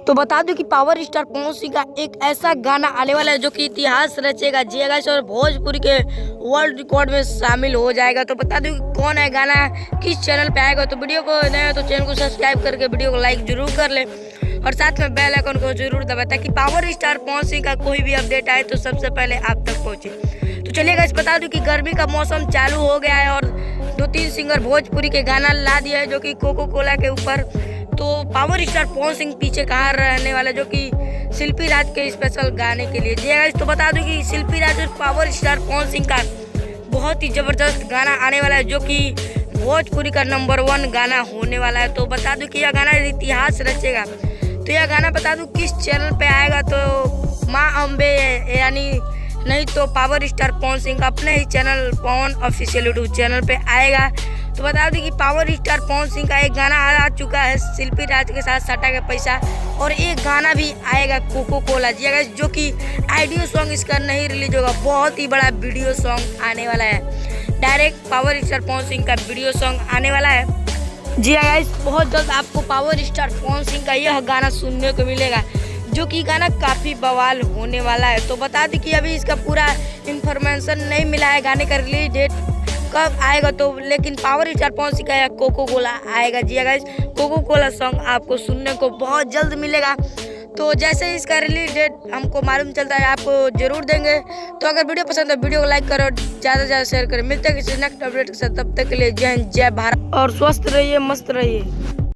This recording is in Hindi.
तो बता दूं कि पावर स्टार पवन सिंह का एक ऐसा गाना आने वाला है जो कि इतिहास रचेगा जी गाइस और भोजपुरी के वर्ल्ड रिकॉर्ड में शामिल हो जाएगा। तो बता दूं कि कौन है गाना, किस चैनल पे आएगा। तो वीडियो को नया तो चैनल को सब्सक्राइब करके वीडियो को लाइक जरूर कर ले और साथ में बेल आइकन को जरूर दबाएं ताकि पावर स्टार पवन सिंह का कोई भी अपडेट आए तो सबसे पहले आप तक पहुंचे। तो चलिए गाइस बता दूं कि गर्मी का मौसम चालू हो गया है और 2-3 सिंगर भोजपुरी के गाना ला दिया है जो कि कोको कोला के ऊपर। तो पावर स्टार पवन सिंह पीछे कहाँ रहने वाला जो कि शिल्पी राज के स्पेशल गाने के लिए। जी गाइस तो बता दूं कि शिल्पी राज और पावर स्टार पवन सिंह का बहुत ही जबरदस्त गाना आने वाला है जो कि भोजपुरी का नंबर 1 गाना होने वाला है। तो बता दूं कि यह गाना इतिहास रचेगा। तो यह गाना बता दूं किस चैनल पे आएगा, तो माँ अम्बे यानी नहीं तो पावर स्टार पवन सिंह का अपने ही चैनल पवन ऑफिशियल यूट्यूब चैनल पे आएगा। तो बता दूं कि पावर स्टार पवन सिंह का एक गाना आ चुका है शिल्पी राज के साथ सटा के पैसा, और एक गाना भी आएगा कोको कोला जी गाइस जो कि ऑडियो सॉन्ग इसका नहीं रिलीज होगा, बहुत ही बड़ा वीडियो सॉन्ग आने वाला है। Direct power star Pawan Singh का वीडियो सॉन्ग आने वाला है जी गाइस। बहुत जल्द आपको पावर स्टार पवन सिंह का यह गाना सुनने को मिलेगा जो कि गाना काफ़ी बवाल होने वाला है। तो बता दें कि अभी इसका पूरा इंफॉर्मेशन नहीं मिला है गाने का रिलीज डेट कब आएगा, तो लेकिन पावर स्टार पवन सिंह का कोको कोला आएगा जी गाइस। कोको कोला सॉन्ग आपको सुनने को बहुत जल्द मिलेगा। तो जैसे ही इसका रिलीज डेट हमको मालूम चलता है आपको जरूर देंगे। तो अगर वीडियो पसंद है वीडियो को लाइक करो, ज़्यादा से ज़्यादा शेयर करें। मिलते हैं किसी नेक्स्ट अपडेट के साथ, तब तक के लिए जय हिंद जय भारत और स्वस्थ रहिए मस्त रहिए।